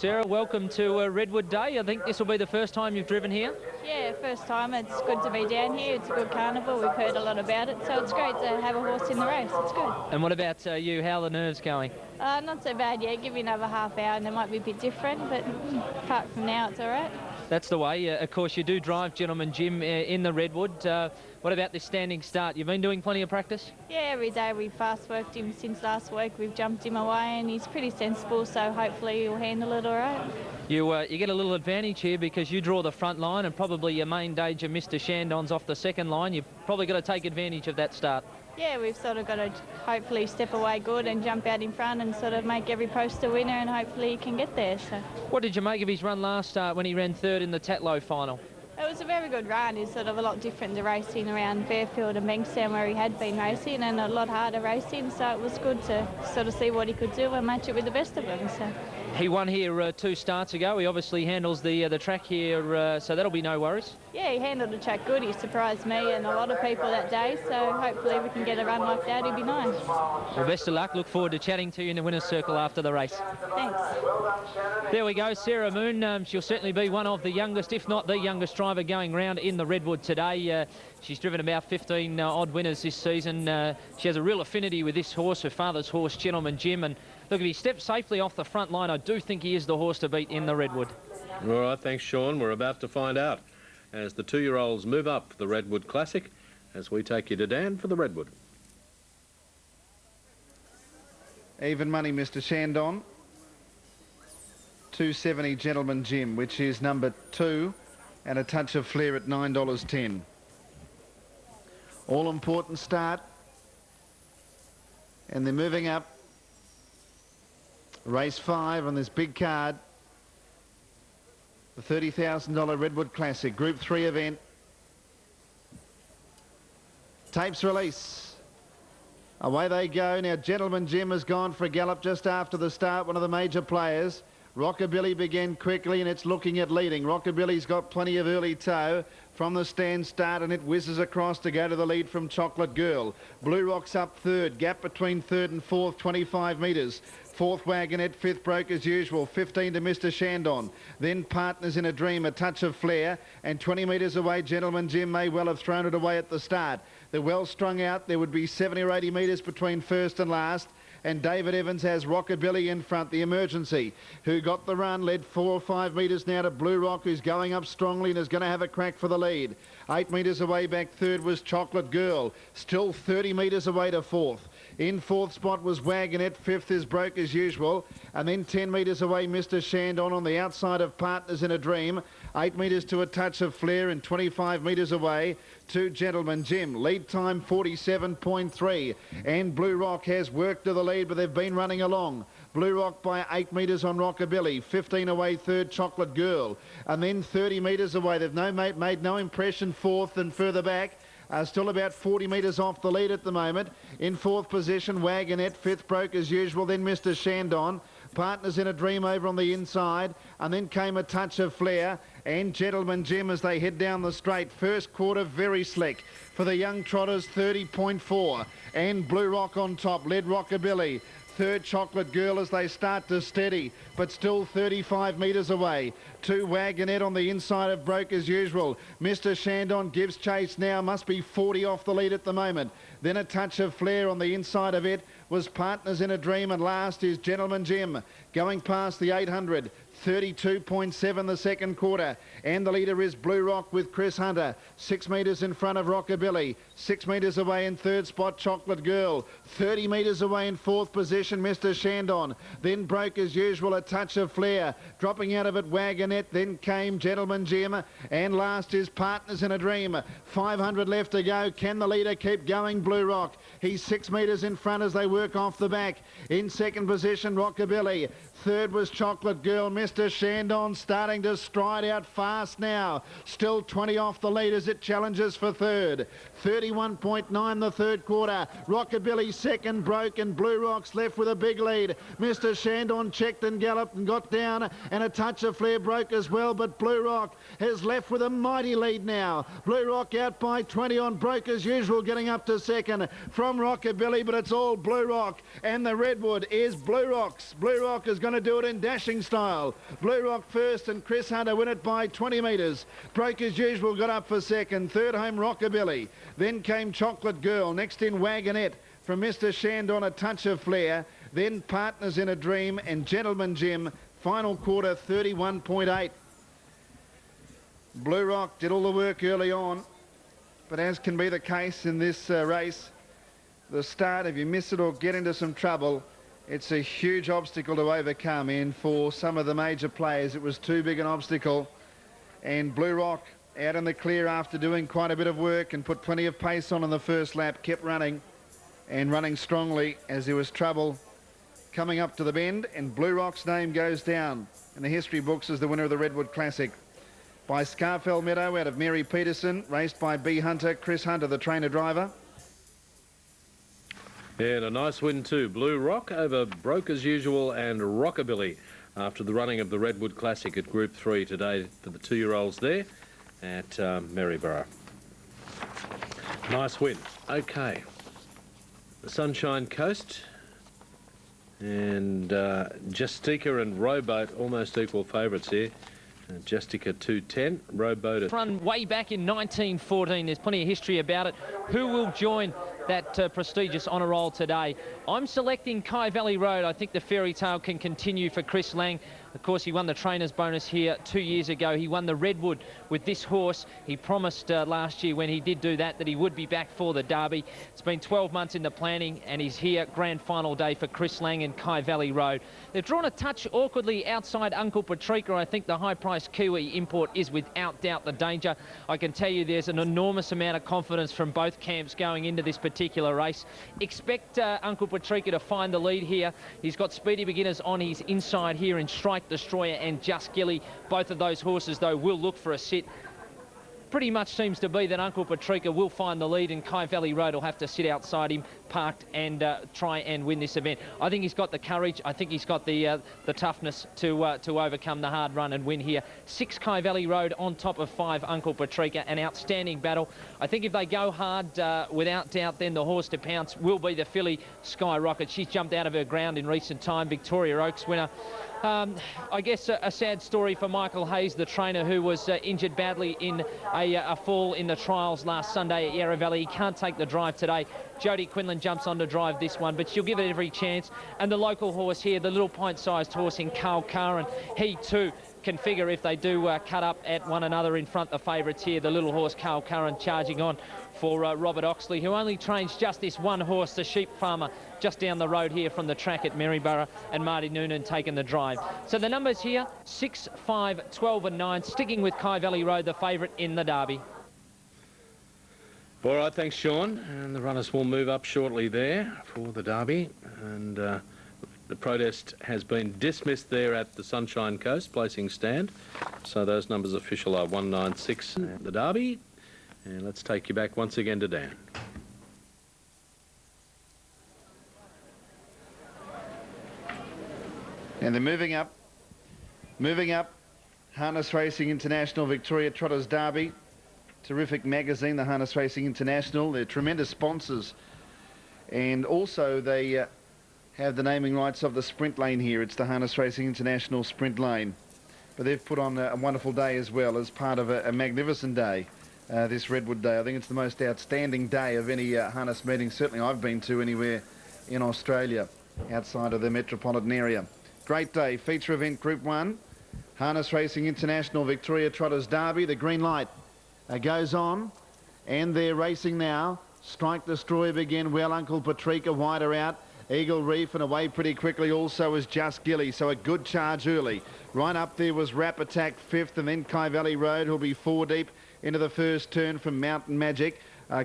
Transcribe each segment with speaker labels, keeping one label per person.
Speaker 1: Sarah, welcome to Redwood Day. I think this will be the first time you've driven here.
Speaker 2: Yeah, first time. It's good to be down here. It's a good carnival. We've heard a lot about it, so it's great to have a horse in the race. It's good.
Speaker 1: And what about you? How are the nerves going?
Speaker 2: Not so bad yet. Give me another half hour and it might be a bit different, but apart from now, it's all right.
Speaker 1: That's the way. Of course, you do drive Gentleman Jim in the Redwood. What about this standing start? You've been doing plenty of practice?
Speaker 2: Yeah, every day we've fast worked him since last week. We've jumped him away and he's pretty sensible, so hopefully he'll handle it all right.
Speaker 1: You get a little advantage here because you draw the front line and probably your main danger, Mr. Shandon's off the second line. You've probably got to take advantage of that start.
Speaker 2: Yeah, we've sort of got to hopefully step away good and jump out in front and sort of make every post a winner, and hopefully he can get there. So.
Speaker 1: What did you make of his run last start when he ran third in the Tatlow final?
Speaker 2: It was a very good run. It's sort of a lot different to racing around Fairfield and Bankstown where he had been racing, and a lot harder racing, so it was good to sort of see what he could do and match it with the best of them. So.
Speaker 1: He won here 2 starts ago. He obviously handles the track here, so that'll be no worries.
Speaker 2: Yeah, he handled the track good. He surprised me and a lot of people that day, so hopefully we can get a run like that. It'd be nice.
Speaker 1: Well, best of luck. Look forward to chatting to you in the winner's circle after the race.
Speaker 2: Thanks.
Speaker 1: There we go, Sarah Moon. She'll certainly be one of the youngest, if not the youngest driver going round in the Redwood today. She's driven about 15 odd winners this season. She has a real affinity with this horse, her father's horse, Gentleman Jim. And look, if he steps safely off the front line, I do think he is the horse to beat in the Redwood.
Speaker 3: All right, thanks, Sean. We're about to find out as the 2-year-olds move up the Redwood Classic as we take you to Dan for the Redwood.
Speaker 4: Even money, Mr. Shandon. 270 Gentleman Jim, which is number 2, and a touch of flair at $9.10. All important start. And they're moving up. Race 5 on this big card. The $30,000 Redwood Classic, Group 3 event. Tapes release. Away they go. Now, Gentleman Jim has gone for a gallop just after the start, one of the major players. Rockabilly began quickly and it's looking at leading. Rockabilly's got plenty of early toe from the stand start and it whizzes across to go to the lead from Chocolate Girl. Blue Rock's up third, gap between third and fourth, 25 metres. Fourth Wagonette, fifth broke as usual, 15 to Mr. Shandon. Then Partners in a Dream, a touch of flair, and 20 metres away, Gentleman Jim may well have thrown it away at the start. They're well strung out. There would be 70 or 80 metres between first and last. And David Evans has Rockabilly in front, the emergency, who got the run, led 4 or 5 metres now to Blue Rock, who's going up strongly and is going to have a crack for the lead. 8 metres away back third was Chocolate Girl, still 30 metres away to fourth. In fourth spot was Wagonette, fifth is Broke as usual, and then 10 metres away Mr. Shandon on the outside of Partners in a Dream. 8 metres to a touch of flair and 25 metres away to Gentleman Jim. Lead time 47.3, and Blue Rock has worked to the lead, but they've been running along. Blue Rock by 8 metres on Rockabilly, 15 away third Chocolate Girl, and then 30 metres away. They've made no impression fourth and further back. Still about 40 metres off the lead at the moment. In fourth position, Wagonette, fifth Broke as usual, then Mr. Shandon. Partners in a Dream over on the inside, and then came a touch of flair, and Gentleman Jim as they head down the straight. First quarter very slick for the young Trotters, 30.4, and Blue Rock on top, led Rockabilly. Third Chocolate Girl as they start to steady, but still 35 metres away. 2 Wagonette on the inside of Broke as usual. Mr. Shandon gives chase now, must be 40 off the lead at the moment. Then a touch of flair on the inside of it was Partners in a Dream, and last is Gentleman Jim going past the 800. 32.7 the second quarter, and the leader is Blue Rock with Chris Hunter, 6 metres in front of Rockabilly, 6 metres away in third spot Chocolate Girl, 30 metres away in fourth position Mr. Shandon, then Broke as usual, a touch of flair, dropping out of it Wagonette, then came Gentleman Jim, and last is Partners in a Dream. 500 left to go. Can the leader keep going? Blue Rock, he's 6 metres in front as they work off the back. In second position Rockabilly, third was Chocolate Girl. Mr. Shandon starting to stride out fast now. Still 20 off the lead as it challenges for third. 31.9 the third quarter. Rockabilly second, Broke, and Blue Rock's left with a big lead. Mr. Shandon checked and galloped and got down, and a touch of flair Broke as well, but Blue Rock has left with a mighty lead now. Blue Rock out by 20 on Broke as usual, getting up to second from Rockabilly, but it's all Blue Rock, and the Redwood is Blue Rock's. Blue Rock has going to do it in dashing style. Blue Rock first and Chris Hunter win it by 20 metres. Broke as usual got up for second. Third home Rockabilly. Then came Chocolate Girl. Next in Wagonette from Mr. Shandon, A Touch of Flair. Then Partners in a Dream and Gentleman Jim. Final quarter 31.8. Blue Rock did all the work early on, but as can be the case in this race, the start, if you miss it or get into some trouble, it's a huge obstacle to overcome, and for some of the major players it was too big an obstacle. And Blue Rock out in the clear after doing quite a bit of work and put plenty of pace on in the first lap, kept running and running strongly as there was trouble coming up to the bend, and Blue Rock's name goes down in the history books as the winner of the Redwood Classic by Scarfell Meadow out of Mary Peterson, raced by B. Hunter, Chris Hunter, the trainer-driver.
Speaker 3: And a nice win too. Blue Rock over Broke As Usual and Rockabilly after the running of the Redwood Classic at Group 3 today for the 2-year-olds there at Maryborough. Nice win. Okay. The Sunshine Coast and Justica and Rowboat almost equal favourites here. Justica 210, Rowboat at...
Speaker 1: Run way back in 1914. There's plenty of history about it. Who will join that prestigious honour roll today? I'm selecting Kai Valley Road. I think the fairy tale can continue for Chris Lang. Of course, he won the trainer's bonus here 2 years ago. He won the Redwood with this horse. He promised last year when he did do that he would be back for the Derby. It's been 12 months in the planning, and he's here. Grand final day for Chris Lang and Kai Valley Road. They've drawn a touch awkwardly outside Uncle Patrika. I think the high-priced Kiwi import is without doubt the danger. I can tell you there's an enormous amount of confidence from both camps going into this particular race. Expect Uncle Patrika to find the lead here. He's got Speedy Beginners on his inside here in Strike Destroyer and Just Gilly. Both of those horses, though, will look for a sit. Pretty much seems to be that Uncle Patrika will find the lead, and Kai Valley Road will have to sit outside him, parked, and try and win this event. I think he's got the courage. I think he's got the toughness to overcome the hard run and win here. 6 Kai Valley Road on top of 5 Uncle Patrika. An outstanding battle. I think if they go hard, without doubt, then the horse to pounce will be the filly Skyrocket. She's jumped out of her ground in recent time. Victoria Oaks winner. I guess a sad story for Michael Hayes, the trainer, who was injured badly in a fall in the trials last Sunday at Yarra Valley. He can't take the drive today. Jodie Quinlan jumps on to drive this one, but she'll give it every chance. And the local horse here, the little pint-sized horse in Carl Curran, he too can figure if they do cut up at one another in front. The favourites here, the little horse Carl Curran charging on for Robert Oxley, who only trains just this one horse, the sheep farmer, just down the road here from the track at Maryborough, and Marty Noonan taking the drive. So the numbers here, 6, 5, 12 and 9, sticking with Kai Valley Road, the favourite in the Derby.
Speaker 3: All right, thanks, Sean. And the runners will move up shortly there for the Derby. And the protest has been dismissed there at the Sunshine Coast, placing stand. So those numbers official are 196 at the Derby. And let's take you back once again to Dan.
Speaker 4: And they're moving up. Harness Racing International, Victoria Trotters Derby. Terrific magazine, the Harness Racing International. They're tremendous sponsors. And also they have the naming rights of the sprint lane here. It's the Harness Racing International sprint lane. But they've put on a wonderful day as well as part of a magnificent day, this Redwood Day. I think it's the most outstanding day of any harness meeting certainly I've been to anywhere in Australia outside of the metropolitan area. Great day. Feature event Group 1. Harness Racing International, Victoria Trotters Derby. The green light goes on, and they're racing now. Strike Destroyer began well. Uncle Patrika wider out. Eagle Reef and away pretty quickly also is Just Gilly, so a good charge early. Right up there was Rap Attack 5th, and then Kai Valley Road, who'll be 4 deep into the first turn from Mountain Magic.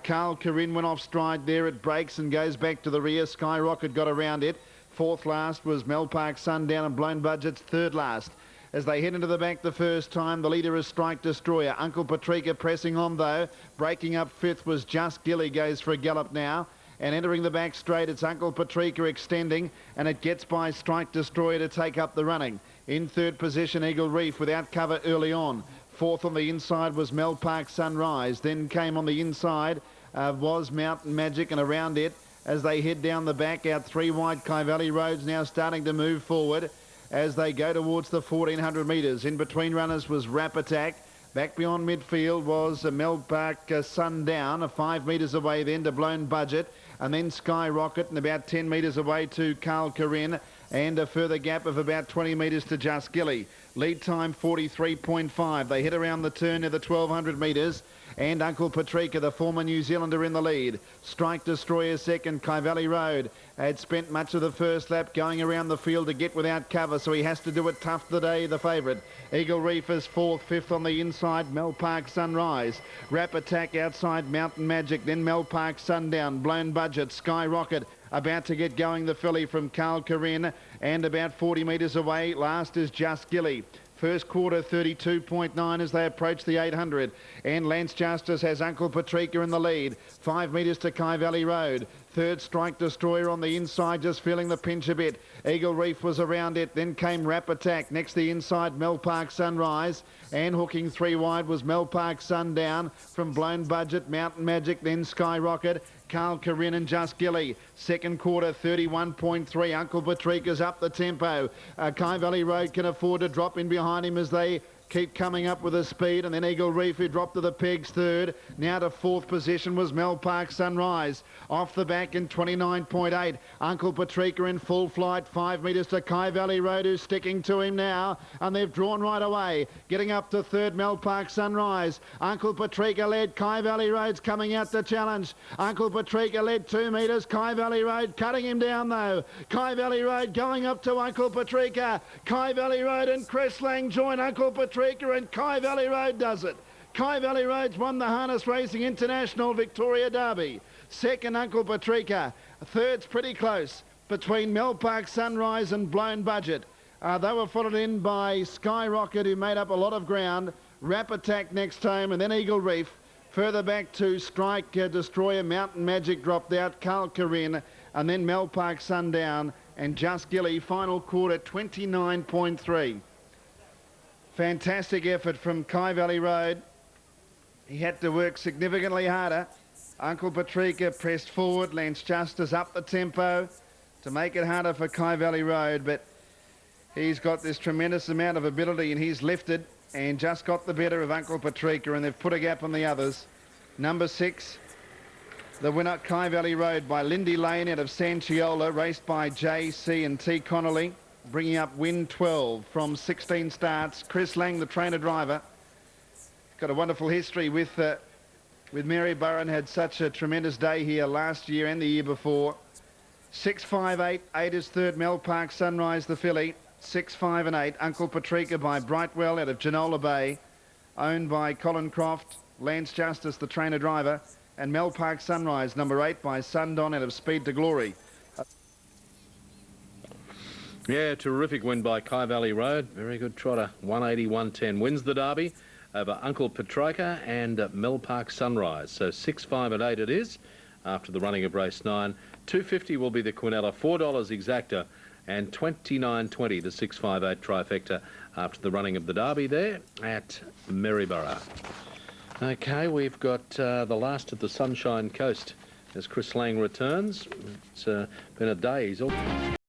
Speaker 4: Carl Corinne went off stride there. It breaks and goes back to the rear. Skyrocket got around it. 4th last was Melpark Sundown, and Blown Budget's 3rd last. As they head into the back the first time, the leader is Strike Destroyer. Uncle Patrika pressing on though. Breaking up 5th was Just Gilly, goes for a gallop now. And entering the back straight, it's Uncle Patrika extending, and it gets by Strike Destroyer to take up the running. In 3rd position, Eagle Reef without cover early on. 4th on the inside was Melpark Sunrise. Then came on the inside was Mountain Magic, and around it as they head down the back out 3 wide. Kai Valley Road's now starting to move forward. as they go towards the 1400 metres. In between runners was Rap Attack. Back beyond midfield was Melpark Sundown, 5 metres away then to Blown Budget, and then Skyrocket, and about 10 metres away to Carl Corinne, and a further gap of about 20 metres to Just Gilly. Lead time 43.5. They hit around the turn near the 1200 metres, and Uncle Patrika, the former New Zealander, in the lead. Strike Destroyer second. Kai Valley Road had spent much of the first lap going around the field to get without cover, so he has to do it tough today, the favourite. Eagle Reef is fourth, fifth on the inside, Melpark Sunrise. Rap Attack outside Mountain Magic, then Melpark Sundown, Blown Budget, Skyrocket, about to get going the filly from Carl Corinne, and about 40 metres away, last is Just Gilly. First quarter 32.9 as they approach the 800, and Lance Justice has Uncle Patrika in the lead. 5 metres to Kai Valley Road. Third, Strike Destroyer on the inside, just feeling the pinch a bit. Eagle Reef was around it, then came Rap Attack. Next the inside, Melpark Sunrise, and hooking 3 wide was Melpark Sundown from Blown Budget, Mountain Magic, then Skyrocket, Carl Corinne and Just Gilly. Second quarter 31.3. Uncle Patrika's up the tempo. Kai Valley Road can afford to drop in behind him as they keep coming up with a speed, and then Eagle Reef, who dropped to the pegs, third. Now to fourth position was Melpark Sunrise. Off the back in 29.8. Uncle Patrika in full flight, 5 metres to Kai Valley Road, who's sticking to him now, and they've drawn right away. Getting up to third, Melpark Sunrise. Uncle Patrika led. Kai Valley Road's coming out to challenge. Uncle Patrika led 2 metres. Kai Valley Road cutting him down though. Kai Valley Road going up to Uncle Patrika. Kai Valley Road and Chris Lang join Uncle Patrika, and Kai Valley Road does it. Kai Valley Road's won the Harness Racing International Victoria Derby. Second, Uncle Patrika. Third's pretty close between Melpark Sunrise and Blown Budget. They were followed in by Skyrocket, who made up a lot of ground. Rap Attack next home, and then Eagle Reef. Further back to Strike Destroyer, Mountain Magic dropped out, Carl Corinne, and then Melpark Sundown and Just Gilly. Final quarter 29.3. Fantastic effort from Kai Valley Road. He had to work significantly harder. Uncle Patrika pressed forward. Lance Justice up the tempo to make it harder for Kai Valley Road, but he's got this tremendous amount of ability, and he's lifted and just got the better of Uncle Patrika, and they've put a gap on the others. Number 6, the winner, Kai Valley Road, by Lindy Lane out of Sanciola, raced by J.C. and T. Connolly, bringing up win 12 from 16 starts. Chris Lang, the trainer-driver, got a wonderful history with Maryborough, and had such a tremendous day here last year and the year before. 6, 5, 8. 8 is third, Melpark Sunrise, the filly. 6, 5 and 8. Uncle Patrika by Brightwell out of Genola Bay, owned by Colin Croft. Lance Justice, the trainer-driver, and Melpark Sunrise, number 8, by Sundon out of Speed to Glory.
Speaker 3: Yeah, terrific win by Kai Valley Road. Very good trotter. 180-110 wins the Derby over Uncle Patrika and Melpark Sunrise. So 6, 5 and 8 it is after the running of race 9. $2.50 will be the Quinella, $4 exacta, and $29.20 the 658 trifecta after the running of the Derby there at Maryborough. Okay, we've got the last of the Sunshine Coast as Chris Lang returns. It's been a day. He's all